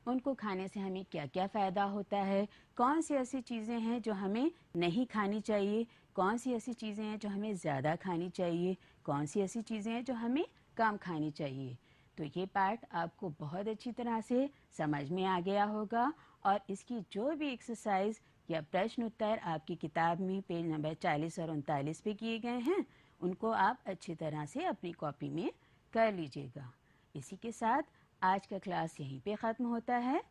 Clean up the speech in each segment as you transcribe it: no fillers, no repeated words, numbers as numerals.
उनको खाने से हमें क्या क्या फ़ायदा होता है, कौन सी ऐसी चीज़ें हैं जो हमें नहीं खानी चाहिए, कौन सी ऐसी चीज़ें हैं जो हमें ज़्यादा खानी चाहिए, कौन सी ऐसी चीज़ें हैं जो हमें कम खानी चाहिए। तो ये पार्ट आपको बहुत अच्छी तरह से समझ में आ गया होगा और इसकी जो भी एक्सरसाइज या प्रश्न उत्तर आपकी किताब में पेज नंबर 40 और 39 पे किए गए हैं, उनको आप अच्छी तरह से अपनी कॉपी में कर लीजिएगा। इसी के साथ आज का क्लास यहीं पे ख़त्म होता है।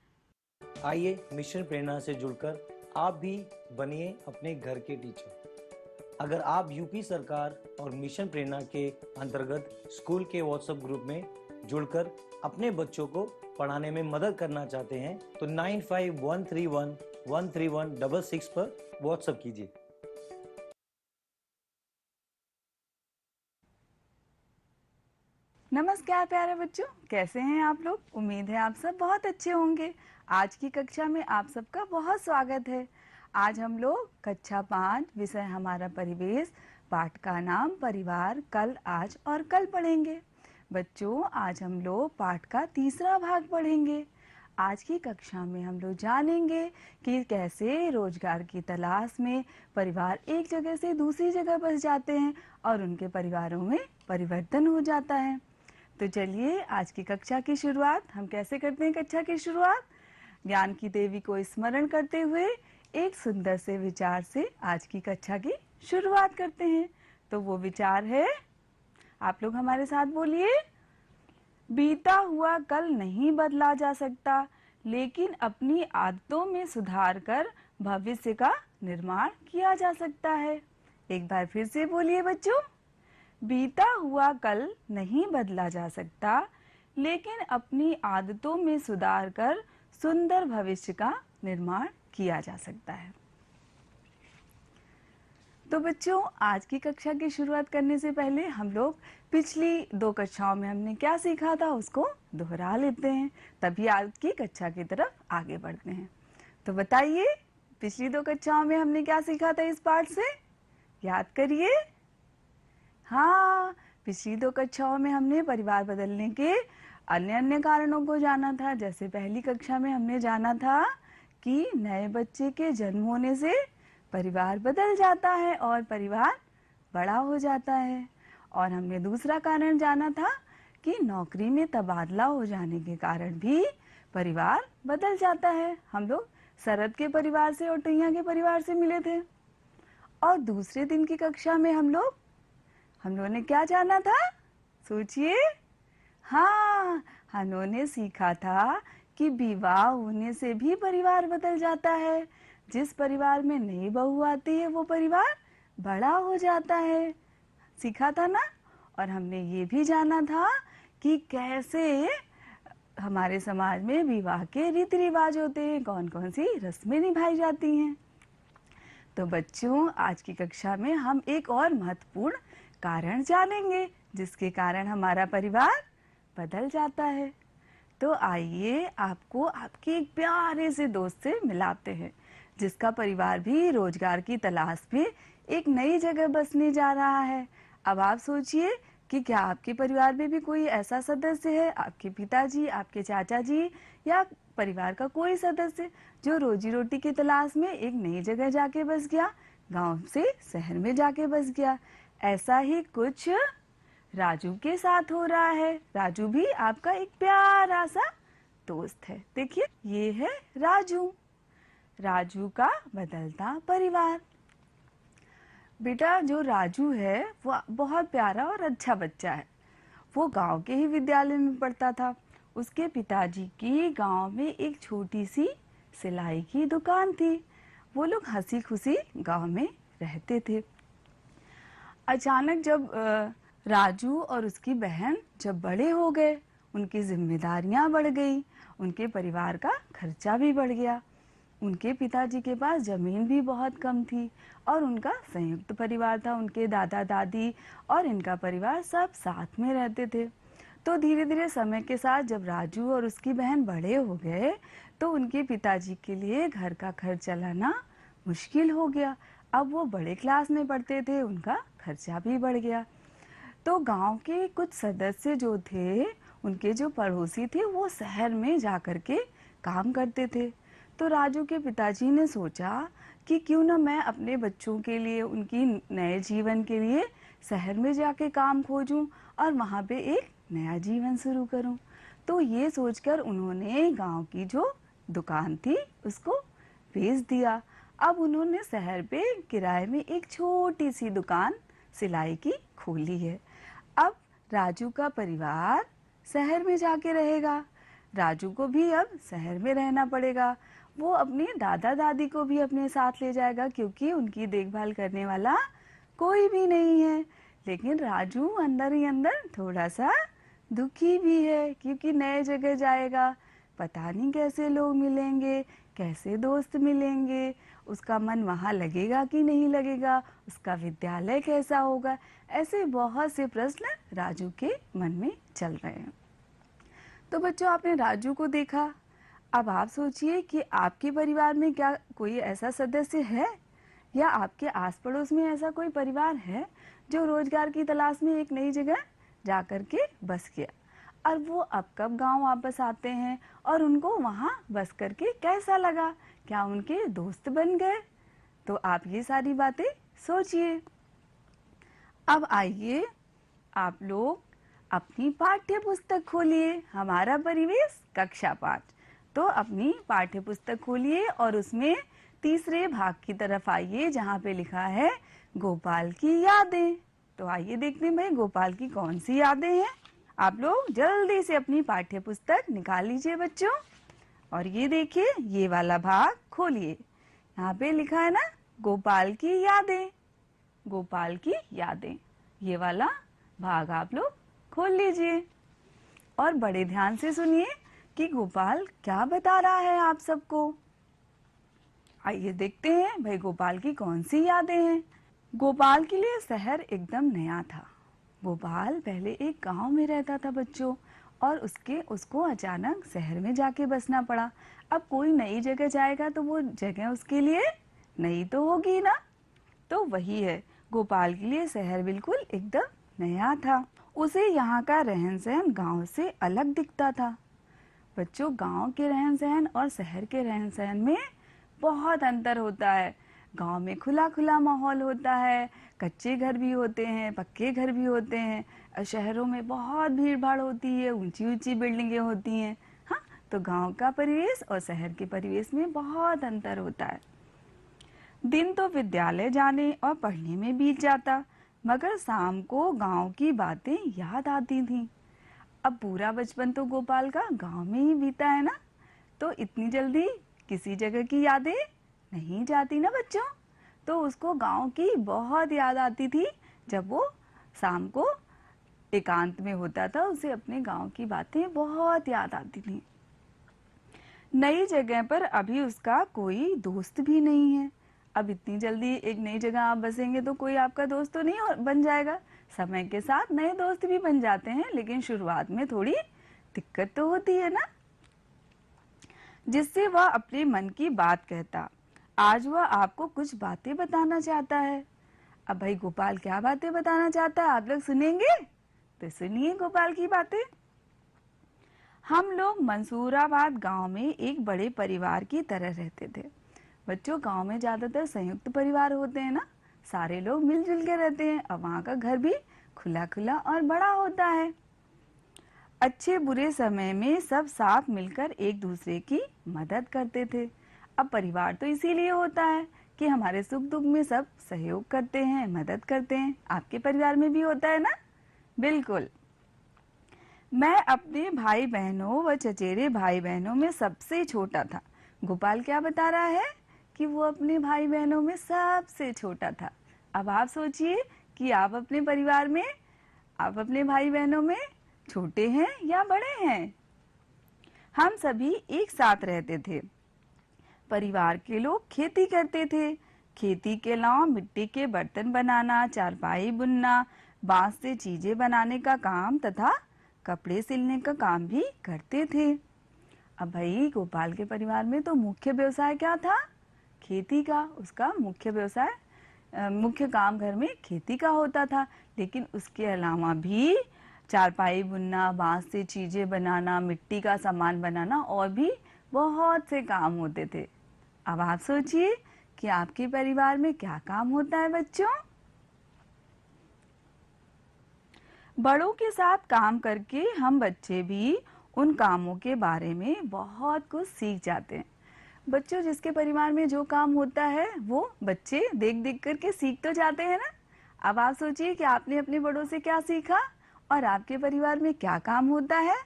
आइए मिशन प्रेरणा से जुड़कर आप भी बनिए अपने घर के टीचर। अगर आप यूपी सरकार और मिशन प्रेरणा के अंतर्गत स्कूल के व्हाट्सएप ग्रुप में जुड़कर अपने बच्चों को पढ़ाने में मदद करना चाहते हैं तो 9513113166 पर व्हाट्सएप कीजिए। नमस्कार प्यारे बच्चों, कैसे हैं आप लोग। उम्मीद है आप सब बहुत अच्छे होंगे। आज की कक्षा में आप सबका बहुत स्वागत है। आज हम लोग कक्षा 5 विषय हमारा परिवेश पाठ का नाम परिवार कल आज और कल पढ़ेंगे। बच्चों, आज हम लोग पाठ का तीसरा भाग पढ़ेंगे। आज की कक्षा में हम लोग जानेंगे कि कैसे रोजगार की तलाश में परिवार एक जगह से दूसरी जगह बस जाते हैं और उनके परिवारों में परिवर्तन हो जाता है। तो चलिए आज की कक्षा की शुरुआत हम कैसे करते हैं। कक्षा की शुरुआत ज्ञान की देवी को स्मरण करते हुए एक सुंदर से विचार से आज की कक्षा की शुरुआत करते हैं। तो वो विचार है, आप लोग हमारे साथ बोलिए। बीता हुआ कल नहीं बदला जा सकता, लेकिन अपनी आदतों में सुधार कर भविष्य का निर्माण किया जा सकता है। एक बार फिर से बोलिए बच्चों। बीता हुआ कल नहीं बदला जा सकता, लेकिन अपनी आदतों में सुधार कर सुंदर भविष्य का निर्माण किया जा सकता है। तो बच्चों, आज की कक्षा की शुरुआत करने से पहले हम लोग पिछली 2 कक्षाओं में हमने क्या सीखा था उसको दोहरा लेते हैं, तभी आज की कक्षा की तरफ आगे बढ़ते हैं। तो बताइए, पिछली 2 कक्षाओं में हमने क्या सीखा था इस पाठ से, याद करिए। हाँ, पिछली 2 कक्षाओं में हमने परिवार बदलने के अन्य कारणों को जाना था। जैसे पहली कक्षा में हमने जाना था कि नए बच्चे के जन्म होने से परिवार बदल जाता है और परिवार बड़ा हो जाता है। और हमने दूसरा कारण जाना था कि नौकरी में तबादला हो जाने के कारण भी परिवार बदल जाता है। हम लोग शरद के परिवार से और टैया के परिवार से मिले थे। और दूसरे दिन की कक्षा में हम लोगों ने क्या जाना था, सोचिए। हाँ, हम लोगों ने सीखा था कि विवाह होने से भी परिवार बदल जाता है। जिस परिवार में नई बहू आती है वो परिवार बड़ा हो जाता है, सीखा था ना। और हमने ये भी जाना था कि कैसे हमारे समाज में विवाह के रीति रिवाज होते हैं, कौन कौन सी रस्में निभाई जाती हैं। तो बच्चों, आज की कक्षा में हम एक और महत्वपूर्ण कारण जानेंगे जिसके कारण हमारा परिवार बदल जाता है। तो आइए आपको आपके एक प्यारे से दोस्त से मिलाते हैं जिसका परिवार भी रोजगार की तलाश में एक नई जगह बसने जा रहा है। अब आप सोचिए कि क्या आपके परिवार में भी कोई ऐसा सदस्य है, आपके पिताजी, आपके चाचा जी या परिवार का कोई सदस्य जो रोजी रोटी की तलाश में एक नई जगह जाके बस गया, गांव से शहर में जाके बस गया। ऐसा ही कुछ राजू के साथ हो रहा है। राजू भी आपका एक प्यारा सा दोस्त है। देखिए, ये है राजू, राजू का बदलता परिवार। बेटा, जो राजू है वो बहुत प्यारा और अच्छा बच्चा है। वो गांव के ही विद्यालय में पढ़ता था। उसके पिताजी की गांव में एक छोटी सी सिलाई की दुकान थी। वो लोग हंसी खुशी गांव में रहते थे। अचानक जब राजू और उसकी बहन जब बड़े हो गए, उनकी जिम्मेदारियां बढ़ गई, उनके परिवार का खर्चा भी बढ़ गया। उनके पिताजी के पास जमीन भी बहुत कम थी और उनका संयुक्त परिवार था। उनके दादा दादी और इनका परिवार सब साथ में रहते थे। तो धीरे धीरे समय के साथ जब राजू और उसकी बहन बड़े हो गए तो उनके पिताजी के लिए घर का खर्च चलाना मुश्किल हो गया। अब वो बड़े क्लास में पढ़ते थे, उनका खर्चा भी बढ़ गया। तो गांव के कुछ सदस्य जो थे, उनके जो पड़ोसी थे, वो शहर में जाकर के काम करते थे। तो राजू के पिताजी ने सोचा कि क्यों ना मैं अपने बच्चों के लिए, उनकी नए जीवन के लिए शहर में जाके काम खोजूं और वहाँ पे एक नया जीवन शुरू करूं। तो ये सोचकर उन्होंने गांव की जो दुकान थी उसको बेच दिया। अब उन्होंने शहर पे किराए में एक छोटी सी दुकान सिलाई की खोली है। अब राजू का परिवार शहर में जाके रहेगा। राजू को भी अब शहर में रहना पड़ेगा। वो अपने दादा दादी को भी अपने साथ ले जाएगा क्योंकि उनकी देखभाल करने वाला कोई भी नहीं है। लेकिन राजू अंदर ही अंदर थोड़ा सा दुखी भी है क्योंकि नए जगह जाएगा, पता नहीं कैसे लोग मिलेंगे, कैसे दोस्त मिलेंगे, उसका मन वहाँ लगेगा कि नहीं लगेगा, उसका विद्यालय कैसा होगा। ऐसे बहुत से प्रश्न राजू के मन में चल रहे हैं। तो बच्चों, आपने राजू को देखा। अब आप सोचिए कि आपके परिवार में क्या कोई ऐसा सदस्य है या आपके आस पड़ोस में ऐसा कोई परिवार है जो रोजगार की तलाश में एक नई जगह जा कर के बस गया और वो अब कब गांव वापस आते हैं और उनको वहाँ बस करके कैसा लगा, क्या उनके दोस्त बन गए? तो आप ये सारी बातें सोचिए। अब आइए आप लोग अपनी पाठ्य पुस्तक खोलिए, हमारा परिवेश कक्षा 5। तो अपनी पाठ्य पुस्तक खोलिए और उसमें तीसरे भाग की तरफ आइए जहाँ पे लिखा है गोपाल की यादें। तो आइए देखते हैं भाई गोपाल की कौन सी यादें हैं। आप लोग जल्दी से अपनी पाठ्य पुस्तक निकाल लीजिए बच्चों और ये देखिए ये वाला भाग खोलिए। यहाँ पे लिखा है ना गोपाल की यादें, गोपाल की यादें। ये वाला भाग आप लोग खोल लीजिए और बड़े ध्यान से सुनिए कि गोपाल क्या बता रहा है आप सबको। आइए देखते हैं भाई गोपाल की कौन सी यादें हैं। गोपाल के लिए शहर एकदम नया था। गोपाल पहले एक गांव में रहता था बच्चों और उसको अचानक शहर में जाके बसना पड़ा। अब कोई नई जगह जाएगा तो वो जगह उसके लिए नई तो होगी ना। तो वही है, गोपाल के लिए शहर बिल्कुल एकदम नया था। उसे यहाँ का रहन सहन गाँव से अलग दिखता था। बच्चों, गांव के रहन सहन और शहर के रहन सहन में बहुत अंतर होता है। गांव में खुला खुला माहौल होता है, कच्चे घर भी होते हैं, पक्के घर भी होते हैं। और शहरों में बहुत भीड़ भाड़ होती है, ऊंची ऊंची बिल्डिंगें होती हैं। हाँ, तो गांव का परिवेश और शहर के परिवेश में बहुत अंतर होता है। दिन तो विद्यालय जाने और पढ़ने में बीत जाता, मगर शाम को गांव की बातें याद आती थीं। अब पूरा बचपन तो गोपाल का गांव में ही बीता है ना, तो इतनी जल्दी किसी जगह की यादें नहीं जाती ना बच्चों। तो उसको गांव की बहुत याद आती थी। जब वो शाम को एकांत में होता था उसे अपने गांव की बातें बहुत याद आती थी। नई जगह पर अभी उसका कोई दोस्त भी नहीं है। अब इतनी जल्दी एक नई जगह आप बसेंगे तो कोई आपका दोस्त तो नहीं बन जाएगा। समय के साथ नए दोस्त भी बन जाते हैं, लेकिन शुरुआत में थोड़ी दिक्कत तो होती है ना। जिससे वह अपने मन की बात कहता। आज वह आपको कुछ बातें बताना चाहता है। अब भाई गोपाल क्या बातें बताना चाहता है आप लोग सुनेंगे? तो सुनिए गोपाल की बातें। हम लोग मंसूराबाद गांव में एक बड़े परिवार की तरह रहते थे। बच्चों, गांव में ज्यादातर संयुक्त परिवार होते हैं ना, सारे लोग मिलजुल के रहते हैं और वहाँ का घर भी खुला खुला और बड़ा होता है। अच्छे बुरे समय में सब साथ मिलकर एक दूसरे की मदद करते थे। अब परिवार तो इसीलिए होता है कि हमारे सुख दुख में सब सहयोग करते हैं, मदद करते हैं। आपके परिवार में भी होता है ना? बिल्कुल। मैं अपने भाई बहनों व चचेरे भाई बहनों में सबसे छोटा था। गोपाल क्या बता रहा है कि वो अपने भाई बहनों में सबसे छोटा था। अब आप सोचिए कि आप अपने परिवार में, आप अपने भाई बहनों में छोटे हैं या बड़े हैं? हम सभी एक साथ रहते थे। परिवार के लोग खेती करते थे। खेती के अलावा मिट्टी के बर्तन बनाना, चारपाई बुनना, बांस से चीजें बनाने का काम तथा कपड़े सिलने का काम भी करते थे। अब भाई गोपाल के परिवार में तो मुख्य व्यवसाय क्या था? खेती का। उसका मुख्य व्यवसाय, मुख्य काम घर में खेती का होता था। लेकिन उसके अलावा भी चारपाई बुनना, बांस से चीजें बनाना, मिट्टी का सामान बनाना और भी बहुत से काम होते थे। अब आप सोचिए कि आपके परिवार में क्या काम होता है बच्चों। बड़ों के साथ काम करके हम बच्चे भी उन कामों के बारे में बहुत कुछ सीख जाते हैं। बच्चों, जिसके परिवार में जो काम होता है वो बच्चे देख देख करके सीख तो जाते हैं ना। अब आप सोचिए कि आपने अपने बड़ों से क्या सीखा और आपके परिवार में क्या काम होता है।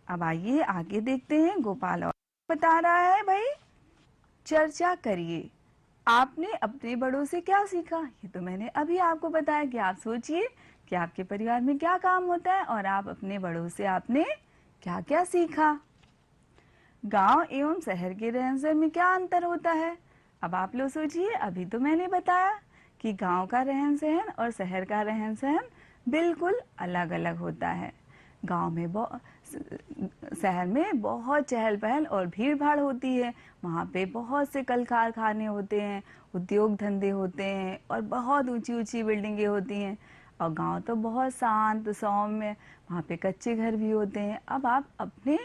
अब आइए आगे देखते हैं। गोपाल और बता रहा है, भाई चर्चा करिए, आपने अपने बड़ों से क्या सीखा। ये तो मैंने अभी आपको बताया कि आप सोचिए कि आपके परिवार में क्या काम होता है और आप अपने बड़ों से आपने क्या क्या सीखा। गांव एवं शहर के रहन सहन में क्या अंतर होता है। अब आप लोग सोचिए, अभी तो मैंने बताया कि गांव का रहन सहन और शहर का रहन सहन बिल्कुल अलग अलग होता है। गांव में शहर में बहुत चहल पहल और भीड़ भाड़ होती है। वहाँ पे बहुत से कल कारखाने होते हैं, उद्योग धंधे होते हैं और बहुत ऊंची ऊंची बिल्डिंगें होती हैं। और गांव तो बहुत शांत सौम्य, वहाँ पे कच्चे घर भी होते हैं। अब आप अपने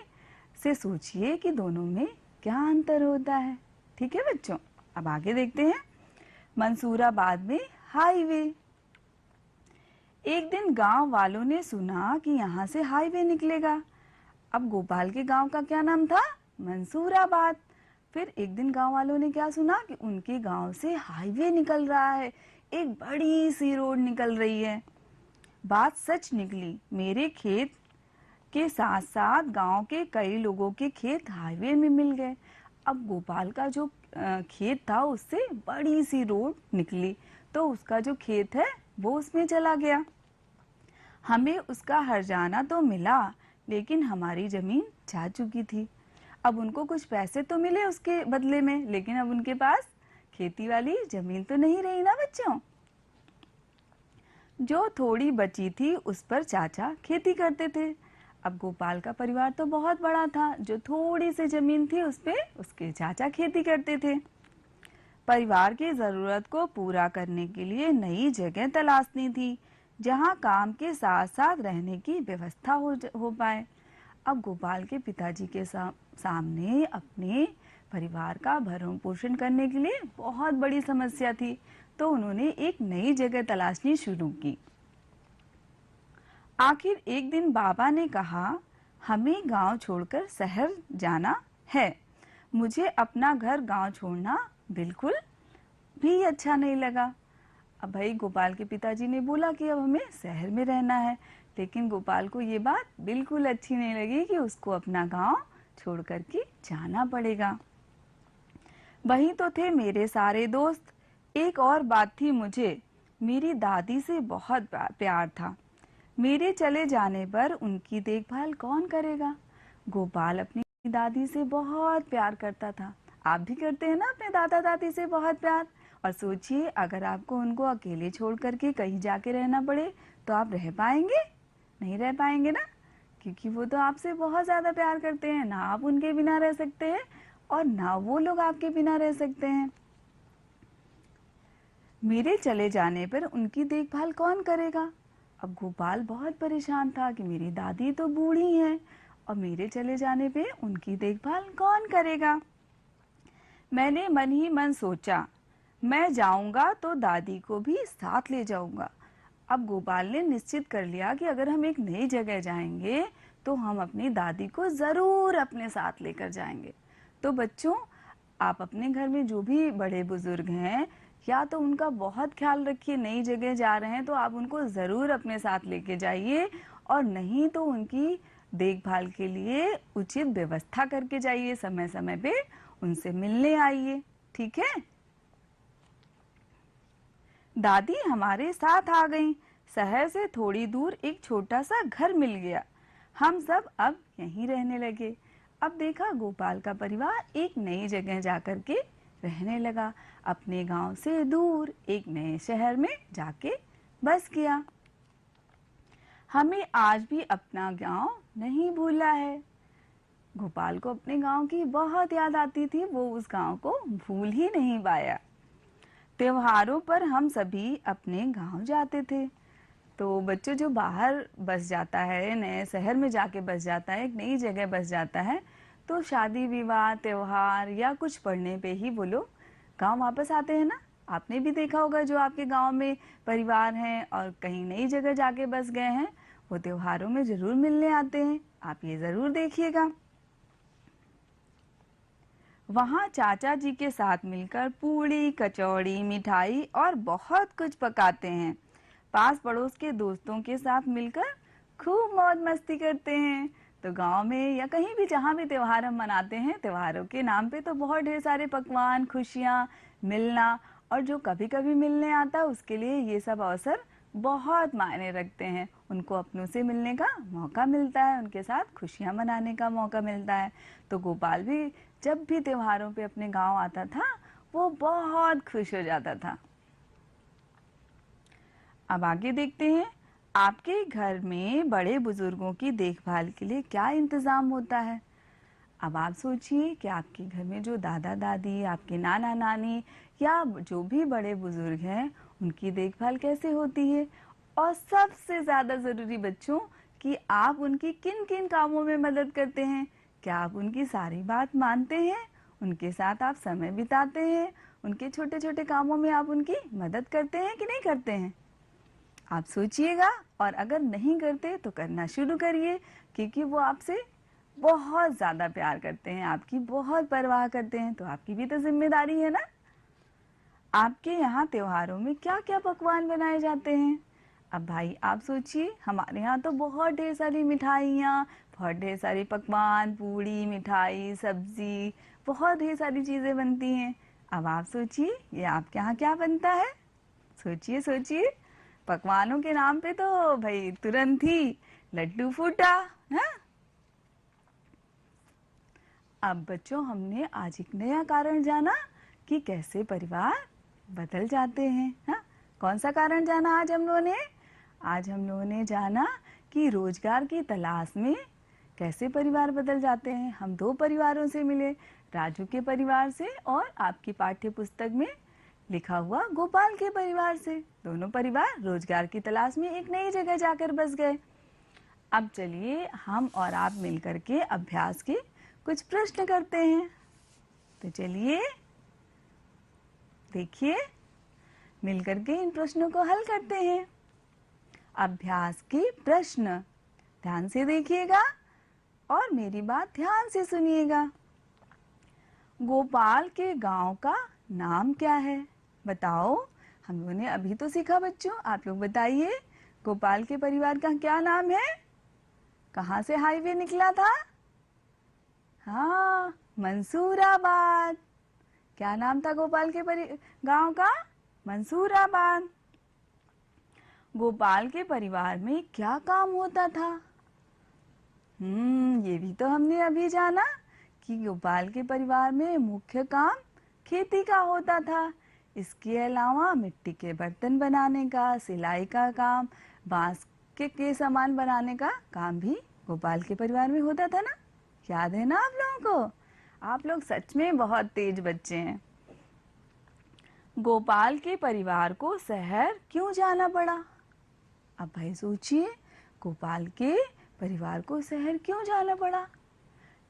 से सोचिए कि दोनों में क्या अंतर होता है। ठीक है बच्चों, अब आगे देखते हैं। मंसूराबाद में हाईवे। एक दिन गांव वालों ने सुना कि यहाँ से हाईवे निकलेगा। अब गोपाल के गांव का क्या नाम था? मंसूराबाद। फिर एक दिन गांव वालों ने क्या सुना कि उनके गांव से हाईवे निकल रहा है, एक बड़ी सी रोड निकल रही है। बात सच निकली, मेरे खेत के साथ साथ गांव के कई लोगों के खेत हाईवे में मिल गए। अब गोपाल का जो खेत था उससे बड़ी सी रोड निकली, तो उसका जो खेत है वो उसमें चला गया। हमें उसका हर्जाना तो मिला, लेकिन हमारी जमीन जा चुकी थी। अब उनको कुछ पैसे तो मिले उसके बदले में, लेकिन अब उनके पास खेती वाली जमीन तो नहीं रही ना बच्चों। जो थोड़ी बची थी उस पर चाचा खेती करते थे। अब गोपाल का परिवार तो बहुत बड़ा था, जो थोड़ी सी जमीन थी उस पे उसके चाचा खेती करते थे। परिवार की जरूरत को पूरा करने के लिए नई जगह तलाशनी थी, जहां काम के साथ साथ रहने की व्यवस्था हो पाए। अब गोपाल के पिताजी के सामने अपने परिवार का भरण पोषण करने के लिए बहुत बड़ी समस्या थी, तो उन्होंने एक नई जगह तलाशनी शुरू की। आखिर एक दिन बाबा ने कहा, हमें गांव छोड़कर शहर जाना है। मुझे अपना घर गांव छोड़ना बिल्कुल भी अच्छा नहीं लगा। अब भाई गोपाल के पिताजी ने बोला कि अब हमें शहर में रहना है, लेकिन गोपाल को ये बात बिल्कुल अच्छी नहीं लगी कि उसको अपना गांव छोड़ कर के जाना पड़ेगा। वही तो थे मेरे सारे दोस्त। एक और बात थी, मुझे मेरी दादी से बहुत प्यार था। मेरे चले जाने पर उनकी देखभाल कौन करेगा। गोपाल अपनी दादी से बहुत प्यार करता था। आप भी करते हैं ना अपने दादा दादी से बहुत प्यार। और सोचिए, अगर आपको उनको अकेले छोड़ करके कहीं जाके रहना पड़े तो आप रह पाएंगे? नहीं रह पाएंगे ना, क्योंकि वो तो आपसे बहुत ज़्यादा प्यार करते हैं। ना आप उनके बिना रह सकते हैं और ना वो लोग आपके बिना रह सकते हैं। मेरे चले जाने पर उनकी देखभाल कौन करेगा? अब गोपाल बहुत परेशान था कि मेरी दादी तो बूढ़ी हैं और मेरे चले जाने पे उनकी देखभाल कौन करेगा। मैंने मन ही मन सोचा, मैं जाऊंगा तो दादी को भी साथ ले जाऊंगा। अब गोपाल ने निश्चित कर लिया कि अगर हम एक नई जगह जाएंगे तो हम अपनी दादी को ज़रूर अपने साथ लेकर जाएंगे। तो बच्चों, आप अपने घर में जो भी बड़े बुजुर्ग हैं, या तो उनका बहुत ख्याल रखिए। नई जगह जा रहे हैं तो आप उनको ज़रूर अपने साथ लेके जाइए, और नहीं तो उनकी देखभाल के लिए उचित व्यवस्था करके जाइए। समय समय पे उनसे मिलने आइए, ठीक है? दादी हमारे साथ आ गईं। शहर से थोड़ी दूर एक छोटा सा घर मिल गया। हम सब अब यहीं रहने लगे। अब देखा, गोपाल का परिवार एक नई जगह जाकर के रहने लगा। अपने गांव से दूर एक नए शहर में जाके बस गया। हमें आज भी अपना गांव नहीं भूला है। गोपाल को अपने गांव की बहुत याद आती थी, वो उस गांव को भूल ही नहीं पाया। त्योहारों पर हम सभी अपने गांव जाते थे। तो बच्चों, जो बाहर बस जाता है, नए शहर में जाके बस जाता है, एक नई जगह बस जाता है, तो शादी विवाह त्योहार या कुछ पढ़ने पे ही वो लोग गांव वापस आते हैं ना। आपने भी देखा होगा जो आपके गांव में परिवार हैं और कहीं नई जगह जाके बस गए हैं, वो त्योहारों में जरूर मिलने आते हैं। आप ये जरूर देखिएगा। वहाँ चाचा जी के साथ मिलकर पूड़ी कचौड़ी मिठाई और बहुत कुछ पकाते हैं। पास पड़ोस के दोस्तों के साथ मिलकर खूब मौज मस्ती करते हैं। तो गांव में या कहीं भी जहाँ भी त्योहार हम मनाते हैं, त्योहारों के नाम पे तो बहुत ढेर सारे पकवान, खुशियाँ, मिलना, और जो कभी कभी मिलने आता है उसके लिए ये सब अवसर बहुत मायने रखते हैं। उनको अपनों से मिलने का मौका मिलता है, उनके साथ खुशियाँ मनाने का मौका मिलता है। तो गोपाल भी जब भी त्योहारों पे अपने गांव आता था वो बहुत खुश हो जाता था। अब आगे देखते हैं, आपके घर में बड़े बुजुर्गों की देखभाल के लिए क्या इंतजाम होता है। अब आप सोचिए कि आपके घर में जो दादा दादी, आपके नाना नानी या जो भी बड़े बुजुर्ग हैं, उनकी देखभाल कैसे होती है। और सबसे ज़्यादा ज़रूरी बच्चों, कि आप उनकी किन किन कामों में मदद करते हैं। क्या आप उनकी सारी बात मानते हैं, उनके साथ आप समय बिताते हैं, उनके छोटे छोटे कामों में आप उनकी मदद करते हैं कि नहीं करते हैं। आप सोचिएगा, और अगर नहीं करते तो करना शुरू करिए, क्योंकि वो आपसे बहुत ज़्यादा प्यार करते हैं, आपकी बहुत परवाह करते हैं। तो आपकी भी तो जिम्मेदारी है ना। आपके यहाँ त्योहारों में क्या क्या पकवान बनाए जाते हैं। अब भाई आप सोचिए, हमारे यहाँ तो बहुत ढेर सारी मिठाइयाँ, बहुत ढेर सारे पकवान, पूड़ी मिठाई सब्जी, बहुत ढेर सारी चीज़ें बनती हैं। अब आप सोचिए ये आपके यहाँ क्या बनता है। सोचिए सोचिए, पकवानों के नाम पे तो भाई तुरंत ही लड्डू फूटा है। अब बच्चों, हमने आज एक नया कारण जाना कि कैसे परिवार बदल जाते हैं। हाँ, कौन सा कारण जाना आज हम लोगों ने? आज हम लोगों ने जाना कि रोजगार की तलाश में कैसे परिवार बदल जाते हैं। हम दो परिवारों से मिले, राजू के परिवार से और आपकी पाठ्य पुस्तक में लिखा हुआ गोपाल के परिवार से। दोनों परिवार रोजगार की तलाश में एक नई जगह जाकर बस गए। अब चलिए हम और आप मिलकर के अभ्यास के कुछ प्रश्न करते हैं। तो चलिए देखिए, मिलकर के इन प्रश्नों को हल करते हैं। अभ्यास के प्रश्न, ध्यान से देखिएगा और मेरी बात ध्यान से सुनिएगा। गोपाल के गांव का नाम क्या है? बताओ। हम लोगों ने अभी तो सीखा बच्चों, आप लोग बताइए, गोपाल के परिवार का क्या नाम है? कहाँ से हाईवे निकला था? हाँ, मंसूराबाद। क्या नाम था गोपाल के गांव का? मंसूराबाद। गोपाल के परिवार में क्या काम होता था? ये भी तो हमने अभी जाना कि गोपाल के परिवार में मुख्य काम खेती का होता था। इसके अलावा मिट्टी के बर्तन बनाने का, सिलाई का काम, बांस के सामान बनाने का काम भी गोपाल के परिवार में होता था ना। याद है ना आप लोगों को? आप लोग सच में बहुत तेज बच्चे हैं। गोपाल के परिवार को शहर क्यों जाना पड़ा? अब भाई सोचिए, गोपाल के परिवार को शहर क्यों जाना पड़ा?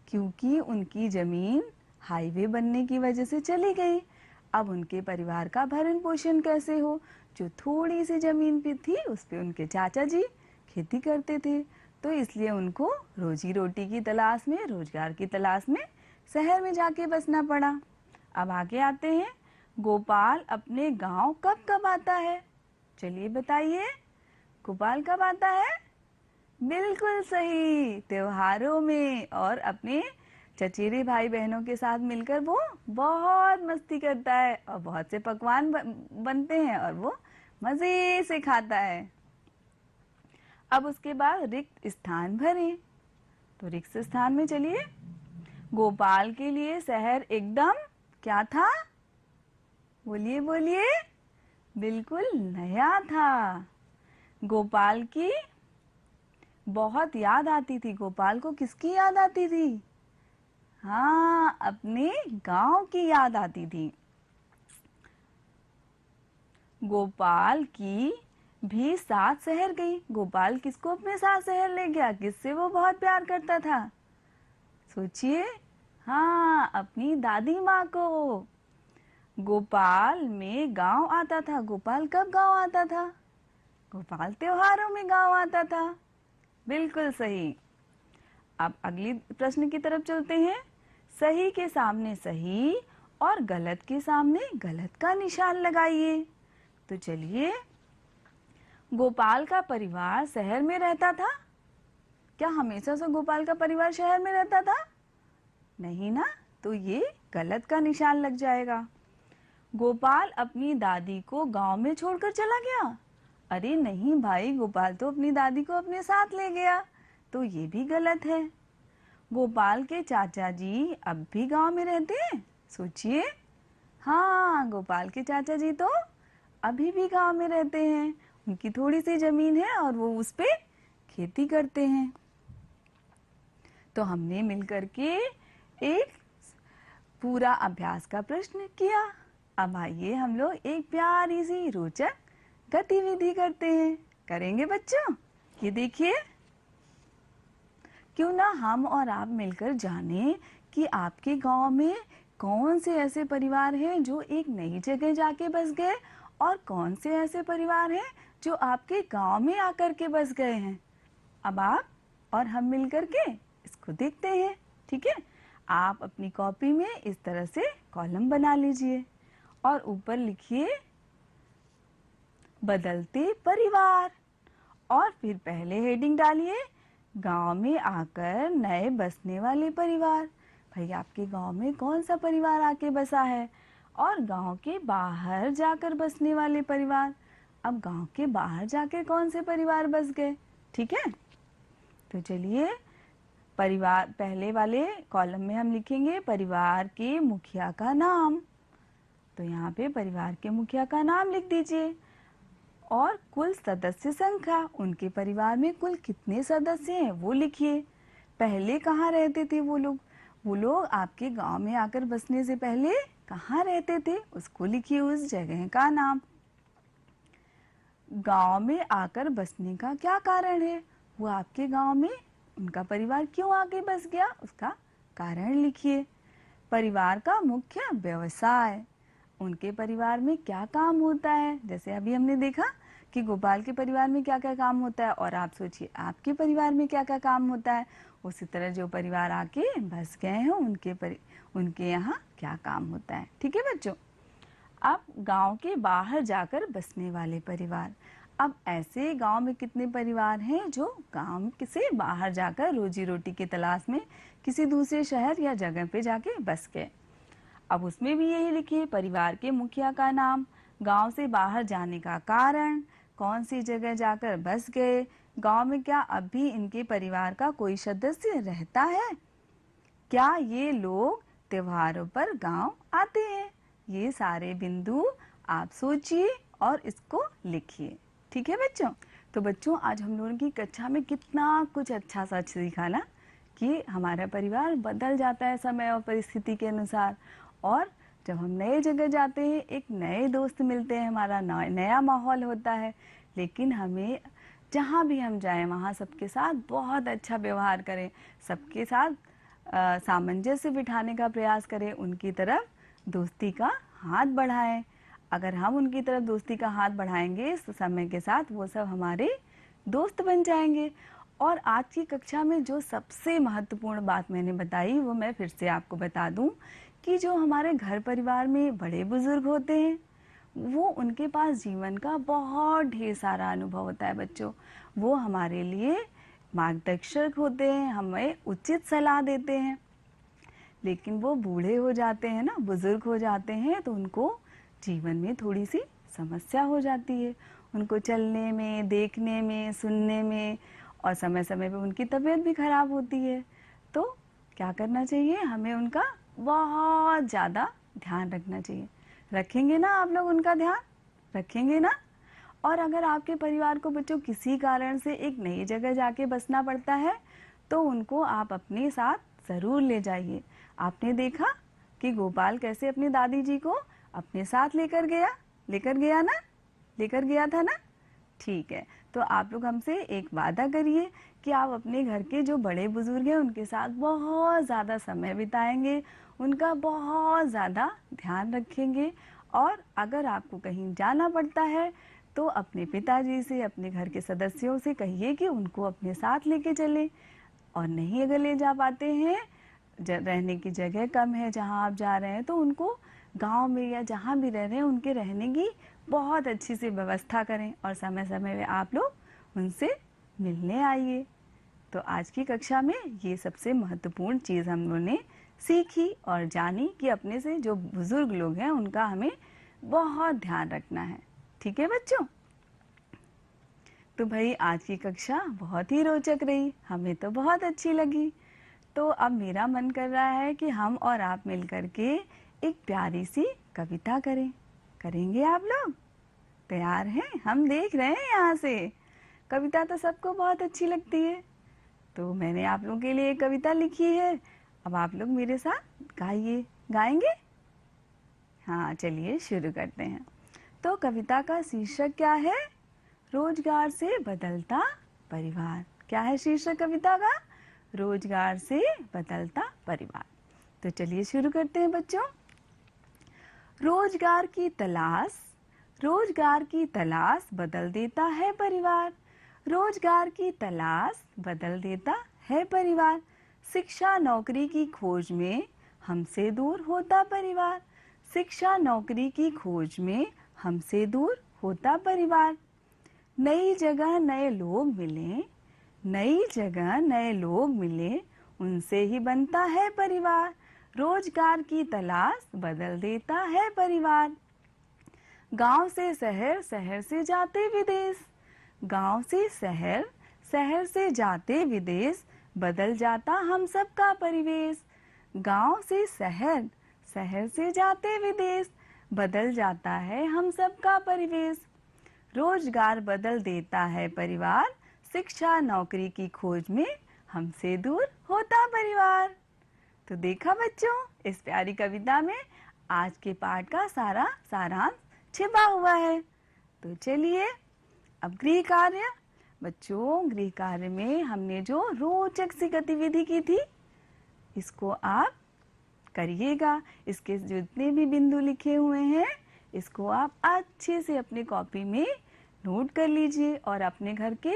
क्योंकि उनकी जमीन हाईवे बनने की वजह से चली गई। अब उनके परिवार का भरण पोषण कैसे हो? जो थोड़ी सी जमीन पे थी उस पे उनके चाचा जी खेती करते थे, तो इसलिए उनको रोजी रोटी की तलाश में, रोजगार की तलाश में शहर में जाके बसना पड़ा। अब आगे आते हैं, गोपाल अपने गांव कब कब आता है? चलिए बताइए, गोपाल कब आता है? बिल्कुल सही, त्योहारों में, और अपने चचेरे भाई बहनों के साथ मिलकर वो बहुत मस्ती करता है और बहुत से पकवान बनते हैं और वो मजे से खाता है। अब उसके बाद रिक्त स्थान भरें। तो रिक्त स्थान में चलिए, गोपाल के लिए शहर एकदम क्या था? बोलिए बोलिए। बिल्कुल नया था। गोपाल की बहुत याद आती थी। गोपाल को किसकी याद आती थी? हाँ, अपने गांव की याद आती थी। गोपाल की भी साथ शहर गई। गोपाल किसको अपने साथ शहर ले गया? किससे वो बहुत प्यार करता था? सोचिए, हाँ, अपनी दादी माँ को। गोपाल में गांव आता था। गोपाल कब गांव आता था? गोपाल त्योहारों में गांव आता था। बिल्कुल सही। अब अगली प्रश्न की तरफ चलते हैं। सही के सामने सही और गलत के सामने गलत का निशान लगाइए। तो चलिए, गोपाल का परिवार शहर में रहता था। क्या हमेशा से गोपाल का परिवार शहर में रहता था? नहीं ना, तो ये गलत का निशान लग जाएगा। गोपाल अपनी दादी को गांव में छोड़कर चला गया। अरे नहीं भाई, गोपाल तो अपनी दादी को अपने साथ ले गया, तो ये भी गलत है। गोपाल के चाचा जी अब भी गांव में रहते हैं? सोचिए। हाँ, गोपाल के चाचा जी तो अभी भी गांव में रहते हैं। उनकी थोड़ी सी जमीन है और वो उस पे खेती करते हैं। तो हमने मिलकर के एक पूरा अभ्यास का प्रश्न किया। अब आइए हम लोग एक प्यारी सी रोचक गतिविधि करते हैं। करेंगे बच्चों? ये देखिए, क्यों ना हम और आप मिलकर जानें कि आपके गांव में कौन से ऐसे परिवार हैं जो एक नई जगह जाके बस गए और कौन से ऐसे परिवार हैं जो आपके गांव में आकर के बस गए हैं। अब आप और हम मिलकर के इसको देखते हैं। ठीक है, आप अपनी कॉपी में इस तरह से कॉलम बना लीजिए और ऊपर लिखिए बदलते परिवार, और फिर पहले हेडिंग डालिए गांव में आकर नए बसने वाले परिवार। भाई, आपके गांव में कौन सा परिवार आके बसा है? और गांव के बाहर जाकर बसने वाले परिवार। अब गांव के बाहर जाकर कौन से परिवार बस गए? ठीक है, तो चलिए, परिवार पहले वाले कॉलम में हम लिखेंगे परिवार के मुखिया का नाम। तो यहाँ पे परिवार के मुखिया का नाम लिख दीजिए और कुल सदस्य संख्या, उनके परिवार में कुल कितने सदस्य हैं वो लिखिए। पहले कहाँ रहते थे वो लोग? वो लोग आपके गांव में आकर बसने से पहले कहाँ रहते थे उसको लिखिए, उस जगह का नाम। गांव में आकर बसने का क्या कारण है? वो आपके गांव में उनका परिवार क्यों आके बस गया उसका कारण लिखिए। परिवार का मुख्य व्यवसाय, उनके परिवार में क्या काम होता है। जैसे अभी हमने देखा कि गोपाल के परिवार में क्या क्या काम होता है, और आप सोचिए आपके परिवार में क्या क्या काम होता है। उसी तरह जो परिवार आके बस गए हैं उनके यहाँ क्या काम होता है। ठीक है बच्चों, अब गांव के बाहर जाकर बसने वाले परिवार। अब ऐसे गांव में कितने परिवार हैं जो गांव से बाहर जाकर रोजी रोटी की तलाश में किसी दूसरे शहर या जगह पे जाके बस गए। अब उसमें भी यही लिखिए परिवार के मुखिया का नाम, गांव से बाहर जाने का कारण, कौन सी जगह जाकर बस गए, गांव में क्या अब भी इनके परिवार का कोई सदस्य रहता है, क्या ये लोग त्योहारों पर गांव आते हैं। ये सारे बिंदु आप सोचिए और इसको लिखिए। ठीक है बच्चों? तो बच्चों, आज हम लोगों की कक्षा में कितना कुछ अच्छा सा सीखा ना, कि हमारा परिवार बदल जाता है समय और परिस्थिति के अनुसार, और जब हम नए जगह जाते हैं एक नए दोस्त मिलते हैं, हमारा नया माहौल होता है। लेकिन हमें जहाँ भी हम जाएं वहाँ सबके साथ बहुत अच्छा व्यवहार करें, सबके साथ सामंजस्य बिठाने का प्रयास करें, उनकी तरफ दोस्ती का हाथ बढ़ाएं। अगर हम उनकी तरफ दोस्ती का हाथ बढ़ाएंगे तो समय के साथ वो सब हमारे दोस्त बन जाएंगे। और आज की कक्षा में जो सबसे महत्वपूर्ण बात मैंने बताई वो मैं फिर से आपको बता दूं कि जो हमारे घर परिवार में बड़े बुजुर्ग होते हैं वो उनके पास जीवन का बहुत ढेर सारा अनुभव होता है बच्चों। वो हमारे लिए मार्गदर्शक होते हैं, हमें उचित सलाह देते हैं। लेकिन वो बूढ़े हो जाते हैं ना, बुजुर्ग हो जाते हैं, तो उनको जीवन में थोड़ी सी समस्या हो जाती है। उनको चलने में, देखने में, सुनने में, और समय समय पे उनकी तबीयत भी खराब होती है। तो क्या करना चाहिए? हमें उनका बहुत ज़्यादा ध्यान रखना चाहिए। रखेंगे ना आप लोग उनका ध्यान? रखेंगे ना? और अगर आपके परिवार को बच्चों किसी कारण से एक नई जगह जाके बसना पड़ता है तो उनको आप अपने साथ ज़रूर ले जाइए। आपने देखा कि गोपाल कैसे अपनी दादी जी को अपने साथ लेकर गया ना, लेकर गया था ना। ठीक है, तो आप लोग हमसे एक वादा करिए कि आप अपने घर के जो बड़े बुजुर्ग हैं उनके साथ बहुत ज़्यादा समय बिताएंगे, उनका बहुत ज़्यादा ध्यान रखेंगे, और अगर आपको कहीं जाना पड़ता है तो अपने पिताजी से, अपने घर के सदस्यों से कहिए कि उनको अपने साथ लेके चलें। और नहीं अगर ले जा पाते हैं, रहने की जगह कम है जहाँ आप जा रहे हैं, तो उनको गांव में या जहाँ भी रह रहे हैं उनके रहने की बहुत अच्छी से व्यवस्था करें, और समय समय में आप लोग उनसे मिलने आइए। तो आज की कक्षा में ये सबसे महत्वपूर्ण चीज़ हम लोगों ने सीखी और जानी कि अपने से जो बुज़ुर्ग लोग हैं उनका हमें बहुत ध्यान रखना है। ठीक है बच्चों? तो भाई आज की कक्षा बहुत ही रोचक रही, हमें तो बहुत अच्छी लगी। तो अब मेरा मन कर रहा है कि हम और आप मिलकर के एक प्यारी सी कविता करें। करेंगे आप लोग? तैयार हैं? हम देख रहे हैं यहाँ से। कविता तो सबको बहुत अच्छी लगती है, तो मैंने आप लोगों के लिए एक कविता लिखी है। अब आप लोग मेरे साथ गाइए। गाएंगे? हाँ, चलिए शुरू करते हैं। तो कविता का शीर्षक क्या है? रोजगार से बदलता परिवार। क्या है शीर्षक कविता का? रोजगार से बदलता परिवार। तो चलिए शुरू करते हैं बच्चों। रोजगार की तलाश, रोजगार की तलाश बदल देता है परिवार। रोजगार की तलाश बदल देता है परिवार। शिक्षा नौकरी की खोज में हमसे दूर होता परिवार। शिक्षा नौकरी की खोज में हमसे दूर होता परिवार। नई जगह नए लोग मिले, नई जगह नए लोग मिले, उनसे ही बनता है परिवार। रोजगार की तलाश बदल देता है परिवार। गांव से शहर, शहर से जाते विदेश, गांव से शहर, शहर से जाते विदेश, बदल जाता हम सबका परिवेश। गांव से शहर, शहर से जाते विदेश, बदल जाता है हम सबका परिवेश। रोजगार बदल देता है परिवार। शिक्षा नौकरी की खोज में हमसे दूर होता परिवार। तो देखा बच्चों, इस प्यारी कविता में आज के पाठ का सारा सारांश छिपा हुआ है। तो चलिए अब गृह कार्य। बच्चों, गृह कार्य में हमने जो रोचक सी गतिविधि की थी, इसको आप करिएगा। इसके जितने भी बिंदु लिखे हुए हैं, इसको आप अच्छे से अपनी कॉपी में नोट कर लीजिए और अपने घर के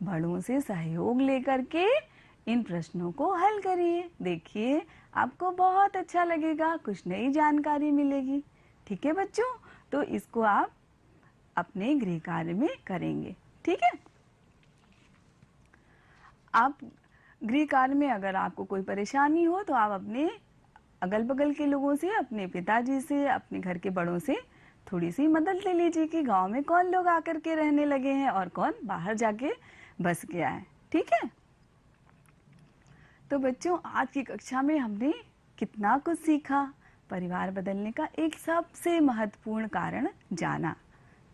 बड़ों से सहयोग लेकर के इन प्रश्नों को हल करिए। देखिए, आपको बहुत अच्छा लगेगा, कुछ नई जानकारी मिलेगी। ठीक है बच्चों? तो इसको आप अपने गृह कार्य में करेंगे। ठीक है? आप गृह कार्य में अगर आपको कोई परेशानी हो तो आप अपने अगल बगल के लोगों से, अपने पिताजी से, अपने घर के बड़ों से थोड़ी सी मदद ले लीजिए कि गांव में कौन लोग आकर के रहने लगे हैं और कौन बाहर जाके बस गया है। ठीक है? तो बच्चों, आज की कक्षा में हमने कितना कुछ सीखा। परिवार बदलने का एक सबसे महत्वपूर्ण कारण जाना।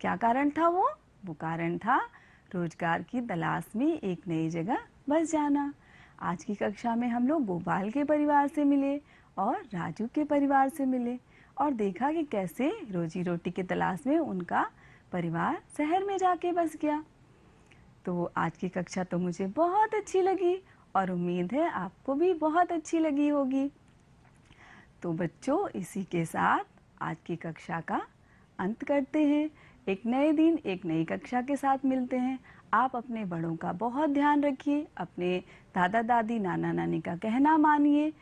क्या कारण था वो? वो कारण था रोजगार की तलाश में एक नई जगह बस जाना। आज की कक्षा में हम लोग गोपाल के परिवार से मिले और राजू के परिवार से मिले और देखा कि कैसे रोजी रोटी की तलाश में उनका परिवार शहर में जाके बस गया। तो आज की कक्षा तो मुझे बहुत अच्छी लगी और उम्मीद है आपको भी बहुत अच्छी लगी होगी। तो बच्चों, इसी के साथ आज की कक्षा का अंत करते हैं। एक नए दिन एक नई कक्षा के साथ मिलते हैं। आप अपने बड़ों का बहुत ध्यान रखिए, अपने दादा दादी नाना नानी का कहना मानिए,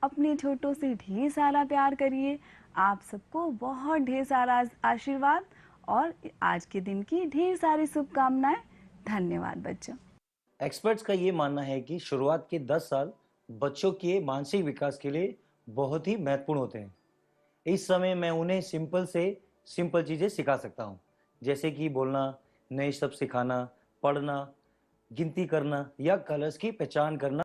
अपने छोटों से ढेर सारा प्यार करिए। आप सबको बहुत ढेर सारा आशीर्वाद और आज के दिन की ढेर सारी शुभकामनाएं। धन्यवाद बच्चों। एक्सपर्ट्स का ये मानना है कि शुरुआत के 10 साल बच्चों के मानसिक विकास के लिए बहुत ही महत्वपूर्ण होते हैं। इस समय मैं उन्हें सिंपल से सिंपल चीज़ें सिखा सकता हूँ, जैसे कि बोलना, नए शब्द सिखाना, पढ़ना, गिनती करना या कलर्स की पहचान करना।